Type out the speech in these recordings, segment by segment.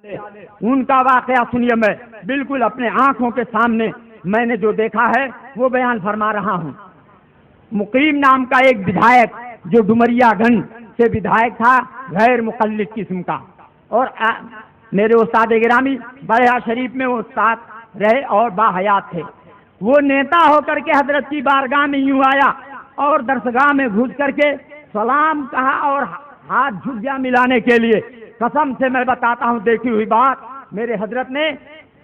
ان کا واقعہ سنیے، میں بالکل اپنے آنکھوں کے سامنے میں نے جو دیکھا ہے وہ بیان فرما رہا ہوں۔ مقیم نام کا ایک ودھایک جو ڈمریا گنج سے ودھایک تھا، غیر مقلد قسم کا، اور میرے استاد گرامی بڑھیا شریف میں وہ استاد رہے اور باحیات تھے۔ وہ نیتا ہو کر کے حضرت کی بارگاہ میں یوں آیا اور درسگاہ میں گھس کر کے سلام کہا اور ہاتھ جھک گیا ملانے کے لیے۔ قسم سے میں بتاتا ہوں دیکھی ہوئی بات، میرے حضرت نے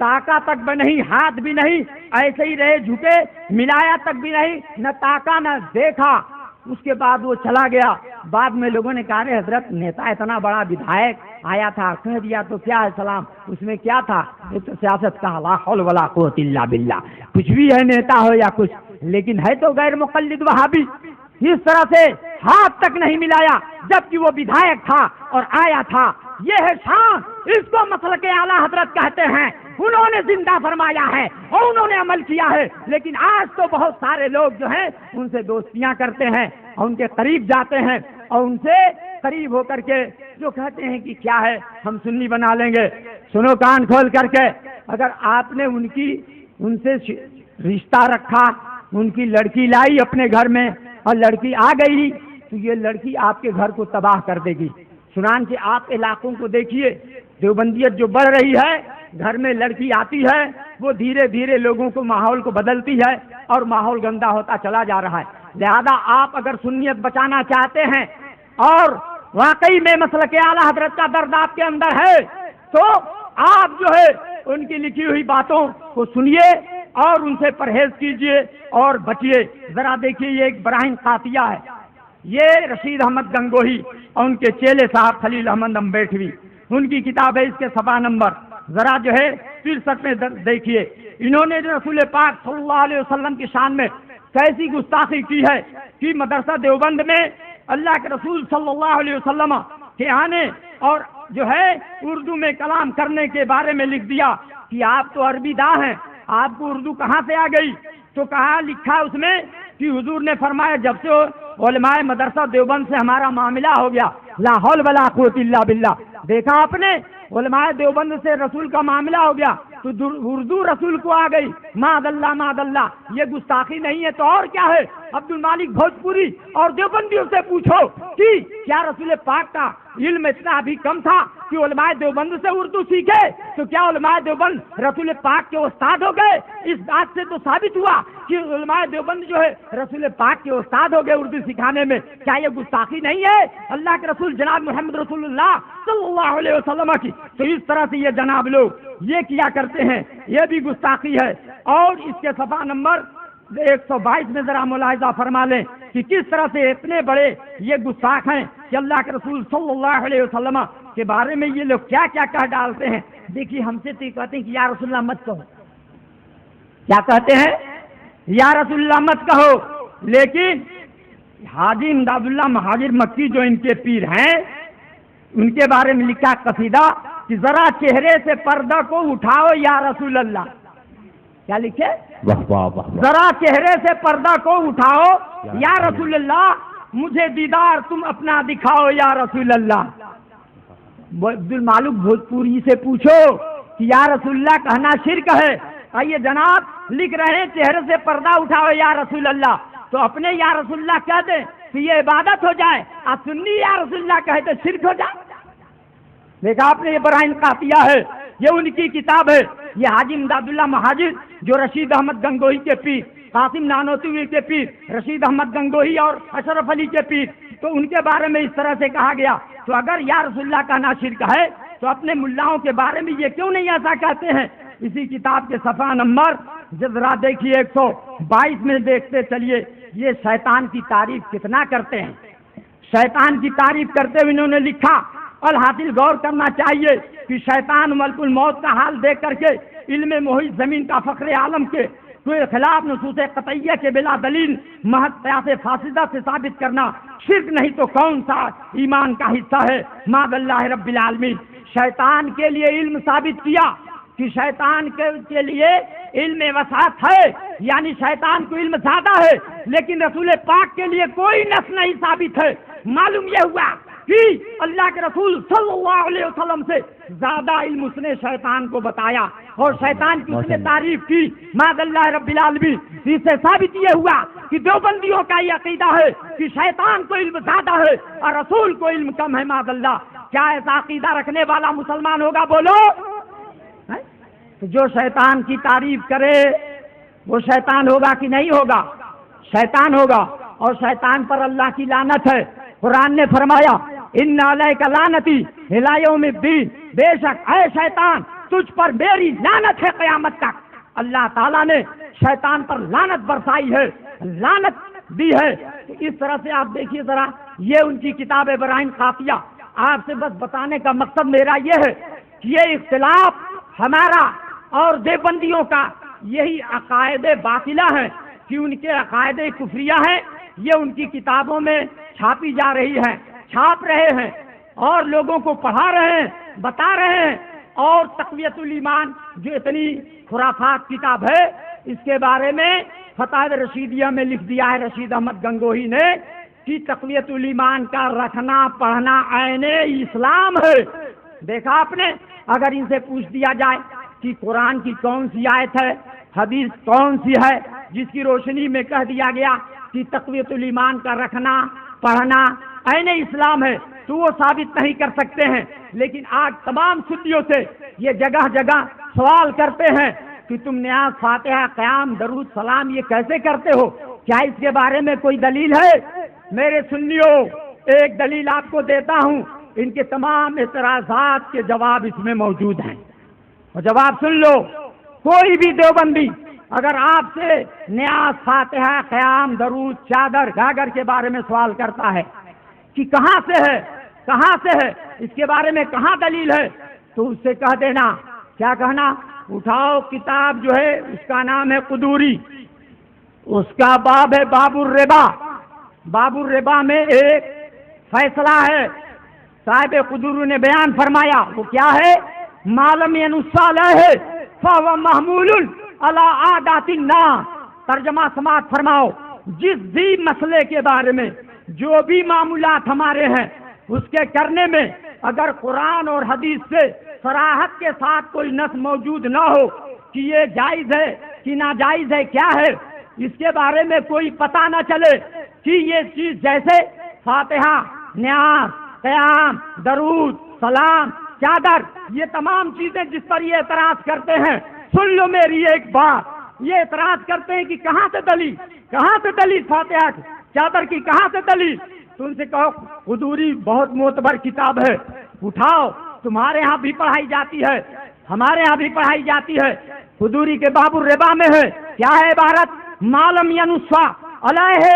تاکا تک بھی نہیں، ہاتھ بھی نہیں، ایسے ہی رہے جھکے، ملایا تک بھی نہیں، نہ تاکا نہ دیکھا۔ اس کے بعد وہ چلا گیا۔ بعد میں لوگوں نے کہا حضرت نیتا اتنا بڑا ودھایک آیا تھا، کہہ دیا تو کیا ہے سلام، اس میں کیا تھا؟ یہ تو سیاست کا لا حول ولا قوت الا باللہ، کچھ بھی ہے نیتا ہو یا کچھ، لیکن ہے تو غیر مقلد وہابی۔ اس طرح سے ہاتھ تک نہیں ملایا جبکہ وہ ودھایک تھا اور آیا تھا۔ یہ ہے شان، اس کو مسلک اعلیٰ حضرت کہتے ہیں۔ انہوں نے زندہ فرمایا ہے اور انہوں نے عمل کیا ہے، لیکن آج تو بہت سارے لوگ جو ہیں ان سے دوستیاں کرتے ہیں اور ان کے قریب جاتے ہیں اور ان سے قریب ہو کر کے جو کہتے ہیں کہ کیا ہے ہم سنی بنا لیں گے۔ سنو کان کھول کر کے، اگر آپ نے ان سے رشتہ رکھا، ان کی لڑکی لائی اپنے گھر میں اور لڑکی آ گئی تو یہ لڑکی آپ کے گھر کو تباہ کر دے گی۔ چنانچہ آپ علاقوں کو دیکھیے، دیوبندیت جو بڑھ رہی ہے، گھر میں لڑکی آتی ہے وہ دھیرے دھیرے لوگوں کو ماحول کو بدلتی ہے اور ماحول گندا ہوتا چلا جا رہا ہے۔ لہذا آپ اگر سنیت بچانا چاہتے ہیں اور واقعی میں مسلک اعلیٰ حضرت کا درد آپ کے اندر ہے تو آپ جو ہے ان کی لکھی ہوئی باتوں کو سنیے اور ان سے پرہیز کیجیے اور بچیے۔ ذرا دیکھیے، یہ ایک براہین قاطیہ ہے، یہ رشید احمد گنگوہی اور ان کے چیلے صاحب خلیل احمد امبیٹوی، ان کی کتاب ہے، اس کے صفحہ نمبر ذرا جو ہے 63 میں دیکھیے۔ انہوں نے رسول پاک صلی اللہ علیہ وسلم کی شان میں کیسی گستاخی کی ہے کہ مدرسہ دیوبند میں اللہ کے رسول صلی اللہ علیہ وسلم کے آنے اور جو ہے اردو میں کلام کرنے کے بارے میں لکھ دیا کہ آپ تو عربی داں ہیں، آپ کو اردو کہاں سے آ گئی؟ تو کہا لکھا اس میں کہ حضور نے فرمایا جب سے علماء مدرسہ دیوبند سے ہمارا معاملہ ہو گیا، لا حول ولا قوت الا باللہ۔ دیکھا آپ نے، علماء دیوبند سے رسول کا معاملہ ہو گیا تو اردو رسول کو آ گئی۔ ماد اللہ ماد اللہ، یہ گستاخی نہیں ہے تو اور کیا ہے؟ عبد المالک بھوجپوری اور دیوبندیوں سے پوچھو کہ کیا رسول پاک کا علم اتنا ابھی کم تھا کہ علماء دیوبند سے اردو سیکھے؟ تو کیا علماء دیوبند رسول پاک کے استاد ہو گئے؟ اس بات سے تو ثابت ہوا کہ علماء دیوبند جو ہے رسول پاک کے استاد ہو گئے اردو سکھانے میں۔ کیا یہ گستاخی نہیں ہے اللہ کے رسول جناب محمد رسول اللہ صلی اللہ علیہ وسلم کی؟ تو اس طرح سے یہ جناب لوگ یہ کیا کرتے ہیں، یہ بھی گستاخی ہے۔ اور اس کے صفحہ نمبر 122 میں ذرا ملاحظہ فرما لیں کہ کس طرح سے اتنے بڑے یہ گستاخ ہیں کہ اللہ کے رسول صلی اللہ علیہ وسلم کے بارے میں یہ لوگ کیا کیا کہہ ڈالتے ہیں۔ دیکھیے، ہم سے تو یہ کہتے ہیں کہ یا رسول اللہ مت کہو، کیا کہتے ہیں؟ یا رسول اللہ مت کہو، لیکن حاجی امداد اللہ مہاجر مکی جو ان کے پیر ہیں، ان کے بارے میں لکھا قصیدہ کہ ذرا چہرے سے پردہ کو اٹھاؤ یا رسول اللہ۔ کیا لکھے؟ ذرا چہرے سے پردہ کو اٹھاؤ یا رسول اللہ، مجھے دیدار تم اپنا دکھاؤ یا رسول اللہ۔ عبد المالک بھوجپوری سے پوچھو کہ یا رسول اللہ کہنا شرک ہے؟ آئیے جناب لکھ رہے ہیں چہرے سے پردہ اٹھاؤ یا رسول اللہ، تو اپنے یا رسول اللہ کہہ دیں کہ یہ عبادت ہو جائے، اور سنی یا رسول اللہ کہے تو شرک ہو جائے۔ دیکھا آپ نے، یہ براہین قاطیہ ہے، یہ ان کی کتاب ہے۔ یہ حاجی امداد اللہ مہاجر جو رشید احمد گنگوہی کے پیر، قاسم نانوتوی کے پیر، رشید احمد گنگوہی اور اشرف علی کے پیر، تو ان کے بارے میں اس طرح سے کہا گیا۔ تو اگر یا رسول اللہ کہنا شرک ہے تو اپنے ملاؤں کے بارے میں یہ کیوں نہیں ایسا کہتے ہیں؟ اسی کتاب کے صفحہ نمبر ذرا دیکھیے 122 میں دیکھتے چلیے، یہ شیطان کی تعریف کتنا کرتے ہیں۔ شیطان کی تعریف کرتے ہوئے انہوں نے لکھا، الحاصل غور کرنا چاہیے کہ شیطان ملک الموت کا حال دیکھ کر کے علم محیط زمین کا فخر عالم کے کوئی خلاف نصوص قطعیہ کے بلا دلیل محض قیاس فاسدہ سے ثابت کرنا شرک نہیں تو کون سا ایمان کا حصہ ہے؟ معاذ اللہ رب العالمین۔ شیطان کے لیے علم ثابت کیا کہ شیطان کے لیے علم وسعت ہے، یعنی شیطان کو علم زیادہ ہے، لیکن رسول پاک کے لیے کوئی نص نہیں ثابت ہے۔ معلوم یہ ہوا کہ اللہ کے رسول صلی اللہ علیہ وسلم سے زیادہ علم اس نے شیطان کو بتایا اور شیطان کی اس نے تعریف کی، معاذ اللہ رب العالمین۔ اس سے ثابت یہ ہوا کہ دیوبندیوں کا یہ عقیدہ ہے کہ شیطان کو علم زیادہ ہے اور رسول کو علم کم ہے، معاذ اللہ۔ کیا ایسا عقیدہ رکھنے والا مسلمان ہوگا؟ بولو۔ جو شیطان کی تعریف کرے وہ شیطان ہوگا کہ نہیں ہوگا؟ شیطان ہوگا، اور شیطان پر اللہ کی لعنت ہے۔ قرآن نے فرمایا ان علیک لعنتی الی یوم الدین، بے شک اے شیطان تجھ پر میری لعنت ہے قیامت تک۔ اللہ تعالیٰ نے شیطان پر لعنت برسائی ہے، لعنت دی ہے۔ تو اس طرح سے آپ دیکھیے ذرا، یہ ان کی کتاب براہین قافیہ۔ آپ سے بس بتانے کا مقصد میرا یہ ہے کہ یہ اختلاف ہمارا اور دیوبندیوں کا یہی عقائد باطلہ ہیں کہ ان کے عقائد کفریہ ہیں، یہ ان کی کتابوں میں چھاپی جا رہی ہے، چھاپ رہے ہیں اور لوگوں کو پڑھا رہے ہیں، بتا رہے ہیں۔ اور تقویت الایمان جو اتنی خرافات کتاب ہے، اس کے بارے میں فتاوی رشیدیہ میں لکھ دیا ہے رشید احمد گنگوہی نے کہ تقویت الایمان کا رکھنا پڑھنا عین اسلام ہے۔ دیکھا آپ نے؟ اگر ان سے پوچھ دیا جائے کہ قرآن کی کون سی آیت ہے، حدیث کون سی ہے جس کی روشنی میں کہہ دیا گیا کہ تقویت الایمان کا رکھنا پڑھنا عین اسلام ہے، تو وہ ثابت نہیں کر سکتے ہیں۔ لیکن آج تمام سنیوں سے یہ جگہ جگہ سوال کرتے ہیں کہ تم نیاز، فاتحہ، قیام، درود، سلام یہ کیسے کرتے ہو؟ کیا اس کے بارے میں کوئی دلیل ہے؟ میرے سنیوں، ایک دلیل آپ کو دیتا ہوں، ان کے تمام اعتراضات کے جواب اس میں موجود ہیں، اور جواب سن لو۔ کوئی بھی دیوبندی اگر آپ سے نیاز، فاتحہ، قیام، درود، چادر، گاگر کے بارے میں سوال کرتا ہے کہ کہاں سے ہے، کہاں سے ہے، اس کے بارے میں کہاں دلیل ہے، تو اس سے کہہ دینا، کیا کہنا؟ اٹھاؤ کتاب جو ہے اس کا نام ہے قدوری، اس کا باب ہے باب الربا۔ باب الربا میں ایک فیصلہ ہے، صاحب قدور نے بیان فرمایا، وہ کیا ہے؟ معلوم ینص علیہ فهو محمول علی عادات الناس۔ ترجمہ سماعت فرماؤ، جس بھی مسئلے کے بارے میں جو بھی معمولات ہمارے ہیں اس کے کرنے میں اگر قرآن اور حدیث سے صراحت کے ساتھ کوئی نص موجود نہ ہو کہ یہ جائز ہے کہ ناجائز ہے، کیا ہے، اس کے بارے میں کوئی پتہ نہ چلے کہ یہ چیز جیسے فاتحہ، نیاز، قیام، درود، سلام، چادر، یہ تمام چیزیں جس پر یہ اعتراض کرتے ہیں، سن لو میری ایک بات، یہ اعتراض کرتے ہیں کہ کہاں سے دلیل، کہاں سے دلیل فاتحہ کی، چادر کی کہاں سے دلیل؟ تو ان سے کہو قدوری بہت معتبر کتاب ہے، اٹھاؤ، تمہارے ہاں بھی پڑھائی جاتی ہے، ہمارے ہاں بھی پڑھائی جاتی ہے۔ قدوری کے باب الربا میں ہے، کیا ہے عبارت؟ معلوم ینص علیہ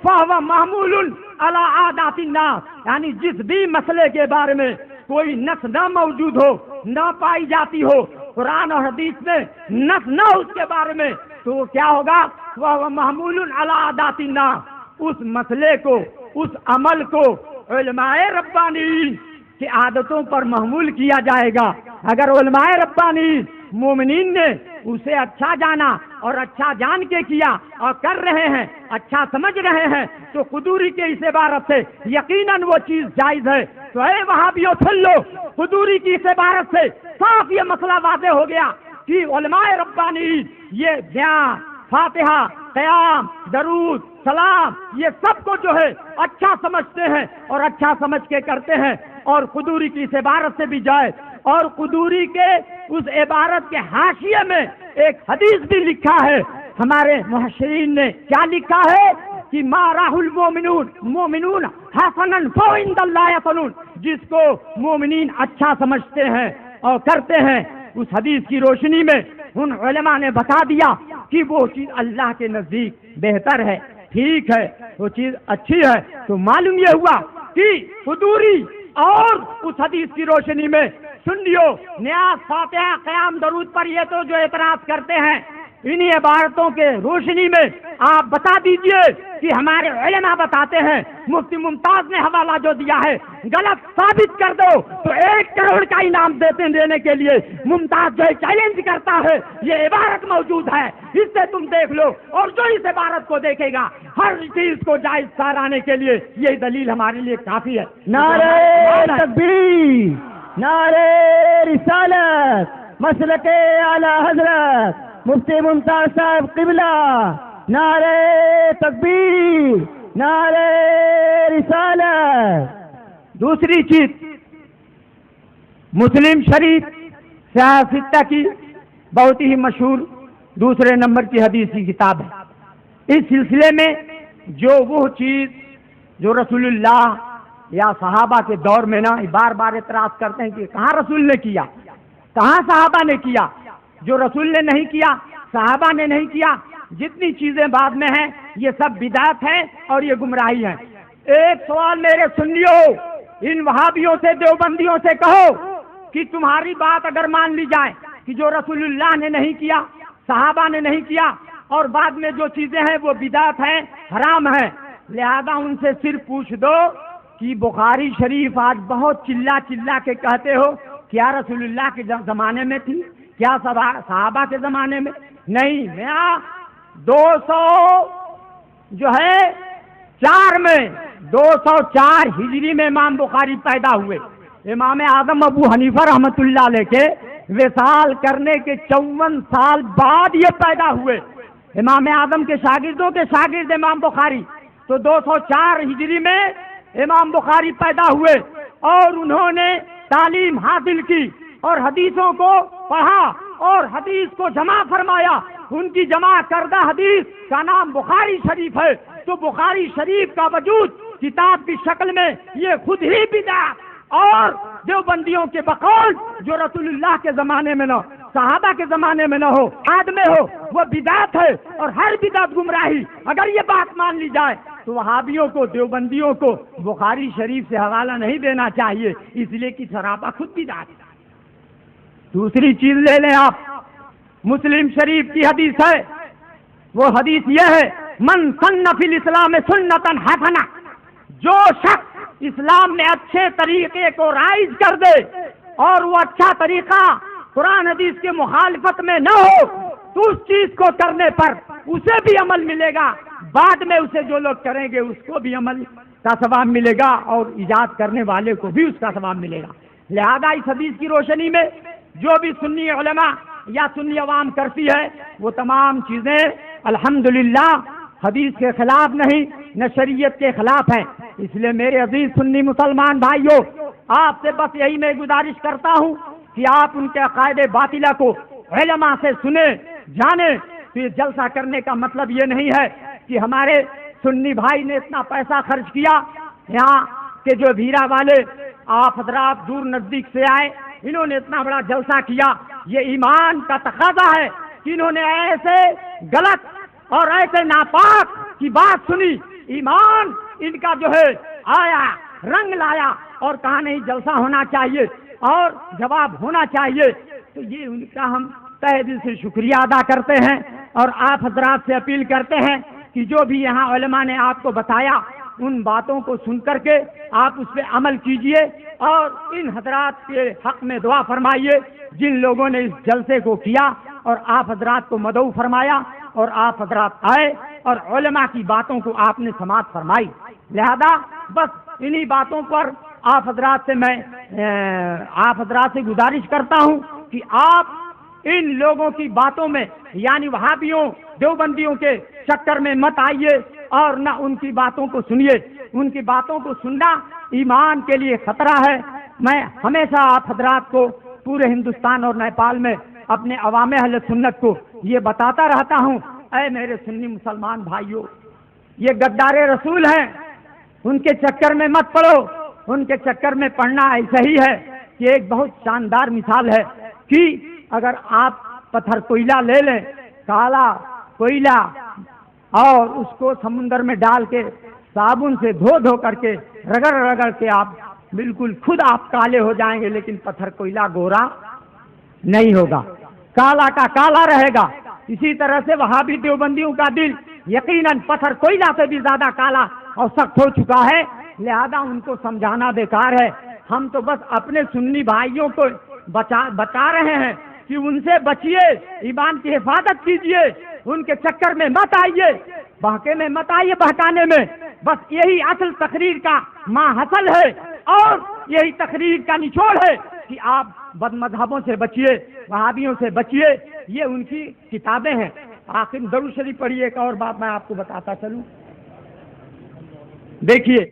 فهو محمول علی عادات الناس، یعنی جس بھی مسئلے کے بارے میں کوئی نص نہ موجود ہو، نہ پائی جاتی ہو، قرآن اور حدیث میں نص نہ ہو اس کے بارے میں، تو وہ کیا ہوگا؟ وہ محمول علی عادات الناس، اس مسئلے کو، اس عمل کو علماء ربانی کی عادتوں پر محمول کیا جائے گا۔ اگر علماء ربانی مومنین نے اسے اچھا جانا اور اچھا جان کے کیا اور کر رہے ہیں، اچھا سمجھ رہے ہیں، تو قدوری کے اس عبارت سے یقیناً وہ چیز جائز ہے۔ تو اے وہابیوں سن لو، قدوری کی اس عبارت سے صاف یہ مسئلہ واضح ہو گیا کہ علماء ربانی یہ بیان، فاتحہ، قیام، درود، سلام، یہ سب کو جو ہے اچھا سمجھتے ہیں اور اچھا سمجھ کے کرتے ہیں، اور قدوری کی اس عبارت سے بھی جائے۔ اور قدوری کے اس عبارت کے حاشیے میں ایک حدیث بھی لکھا ہے، ہمارے محشرین نے کیا لکھا ہے کہ ما راہ المومنون حسنا فعند اللہ حسن، جس کو مومنین اچھا سمجھتے ہیں اور کرتے ہیں، اس حدیث کی روشنی میں ان علماء نے بتا دیا کہ وہ چیز اللہ کے نزدیک بہتر ہے، ٹھیک ہے، وہ چیز اچھی ہے۔ تو معلوم یہ ہوا کہ قدوری اور اس حدیث کی روشنی میں سنیو نیاز، فاتحہ، قیام، درود پر یہ تو جو اعتراض کرتے ہیں، انہی عبارتوں کے روشنی میں آپ بتا دیجئے کہ ہمارے علماء بتاتے ہیں مفتی ممتاز نے حوالہ جو دیا ہے غلط ثابت کر دو تو 1 کروڑ کا انعام دینے کے لیے ممتاز جو چیلنج کرتا ہے، یہ عبارت موجود ہے، اس سے تم دیکھ لو، اور جو اس عبارت کو دیکھے گا ہر چیز کو جائز ٹھہرانے کے لیے یہ دلیل ہمارے لیے کافی ہے۔ نعرہ تکبیر، نعرہ رسالت، مسلک اعلی حضرت مفتی ممتاز صاحب قبلہ، نعرہ تکبیر، نعرہ رسالت۔ دوسری چیز، مسلم شریف سیاستہ کی بہت ہی مشہور دوسرے نمبر کی حدیث کی کتاب ہے۔ اس سلسلے میں جو وہ چیز جو رسول اللہ یا صحابہ کے دور میں نا بار بار اعتراض کرتے ہیں کہ کہاں رسول نے کیا، کہاں صحابہ نے کیا، جو رسول نے نہیں کیا صحابہ نے نہیں کیا، جتنی چیزیں بعد میں ہیں یہ سب بدعت ہیں اور یہ گمراہی ہیں۔ ایک سوال میرے سنیو، ان وہابیوں سے دیوبندیوں سے کہو کہ تمہاری بات اگر مان لی جائے کہ جو رسول اللہ نے نہیں کیا صحابہ نے نہیں کیا اور بعد میں جو چیزیں ہیں وہ بدعت ہیں، حرام ہیں، لہذا ان سے صرف پوچھ دو کہ بخاری شریف آج بہت چلا چلا کے کہتے ہو، کیا رسول اللہ کے زمانے میں تھی، کیا صحابہ کے زمانے میں نہیں؟ 204 ہجری میں امام بخاری پیدا ہوئے۔ امام اعظم ابو حنیفہ رحمۃ اللہ علیہ کے وصال کرنے کے 54 سال بعد یہ پیدا ہوئے۔ امام اعظم کے شاگردوں کے شاگرد امام بخاری، تو 204 ہجری میں امام بخاری پیدا ہوئے اور انہوں نے تعلیم حاصل کی اور حدیثوں کو پڑھا اور حدیث کو جمع فرمایا۔ ان کی جمع کردہ حدیث کا نام بخاری شریف ہے۔ تو بخاری شریف کا وجود کتاب کی شکل میں یہ خود ہی بدعت اور دیوبندیوں کے بقول جو رسول اللہ کے زمانے میں نہ صحابہ کے زمانے میں نہ ہو، بعد میں ہو، وہ بدعت ہے اور ہر بدعت گمراہی۔ اگر یہ بات مان لی جائے تو وہابیوں کو دیوبندیوں کو بخاری شریف سے حوالہ نہیں دینا چاہیے، اس لیے کہ صحابہ خود بدعت ہے۔ دوسری چیز لے لیں آپ، مسلم شریف کی حدیث ہے، وہ حدیث یہ ہے من سن فی الاسلام سنتا حسنہ، جو شخص اسلام میں اچھے طریقے کو رائج کر دے اور وہ اچھا طریقہ قرآن حدیث کے مخالفت میں نہ ہو تو اس چیز کو کرنے پر اسے بھی عمل ملے گا، بعد میں اسے جو لوگ کریں گے اس کو بھی عمل کا ثواب ملے گا اور ایجاد کرنے والے کو بھی اس کا ثواب ملے گا۔ لہذا اس حدیث کی روشنی میں جو بھی سنی علماء یا سنی عوام کرتی ہے وہ تمام چیزیں الحمدللہ حدیث کے خلاف نہیں، نہ شریعت کے خلاف ہیں۔ اس لیے میرے عزیز سنی مسلمان بھائیوں، آپ سے بس یہی میں گزارش کرتا ہوں کہ آپ ان کے عقائد باطلہ کو علماء سے سنیں جانیں۔ تو یہ جلسہ کرنے کا مطلب یہ نہیں ہے کہ ہمارے سنی بھائی نے اتنا پیسہ خرچ کیا، یہاں کے جو بھیرا والے آپ حضرات دور نزدیک سے آئے، انہوں نے اتنا بڑا جلسہ کیا، یہ ایمان کا تقاضا ہے کہ انہوں نے ایسے غلط اور ایسے ناپاک کی بات سنی، ایمان ان کا جو ہے آیا، رنگ لایا اور کہا نہیں جلسہ ہونا چاہیے اور جواب ہونا چاہیے۔ تو یہ ان کا ہم تہ دل سے شکریہ ادا کرتے ہیں اور آپ حضرات سے اپیل کرتے ہیں کہ جو بھی یہاں علماء نے آپ کو بتایا ان باتوں کو سن کر کے آپ اس پہ عمل کیجئے اور ان حضرات کے حق میں دعا فرمائیے جن لوگوں نے اس جلسے کو کیا اور آپ حضرات کو مدعو فرمایا اور آپ حضرات آئے اور علماء کی باتوں کو آپ نے سماعت فرمائی۔ لہذا بس انہی باتوں پر آپ حضرات سے گزارش کرتا ہوں کہ آپ ان لوگوں کی باتوں میں یعنی وہابیوں دیوبندیوں کے چکر میں مت آئیے اور نہ ان کی باتوں کو سنیے۔ ان کی باتوں کو سننا ایمان کے لیے خطرہ ہے۔ میں ہمیشہ آپ حضرات کو پورے ہندوستان اور نیپال میں اپنے عوام اہل سنت کو یہ بتاتا رہتا ہوں، اے میرے سنی مسلمان بھائیوں، یہ غدار رسول ہیں، ان کے چکر میں مت پڑو۔ ان کے چکر میں پڑنا ایسا ہی ہے کہ ایک بہت شاندار مثال ہے کہ اگر آپ پتھر کوئلہ لے لیں، کالا کوئلہ، اور اس کو سمندر میں ڈال کے صابن سے دھو کر کے رگڑ رگڑ کے آپ بالکل خود آپ کالے ہو جائیں گے، لیکن پتھر کوئلہ گورا نہیں ہوگا، کالا کا کالا رہے گا۔ اسی طرح سے وہابی دیوبندیوں کا دل یقیناً پتھر کوئلہ سے بھی زیادہ کالا اور سخت ہو چکا ہے، لہذا ان کو سمجھانا بیکار ہے۔ ہم تو بس اپنے سنی بھائیوں کو بتا رہے ہیں کہ ان سے بچیے، ایمان کی حفاظت کیجیے، ان کے چکر میں مت آئیے، بہکے میں مت آئیے، بہکانے میں۔ بس یہی اصل تقریر کا ماں حاصل ہے اور یہی تقریر کا نچوڑ ہے کہ آپ بد مذہبوں سے بچیے، وہابیوں سے بچیے، یہ ان کی کتابیں ہیں۔ آخر درود شریف پڑھیے۔ ایک اور بات میں آپ کو بتاتا چلوں، دیکھیے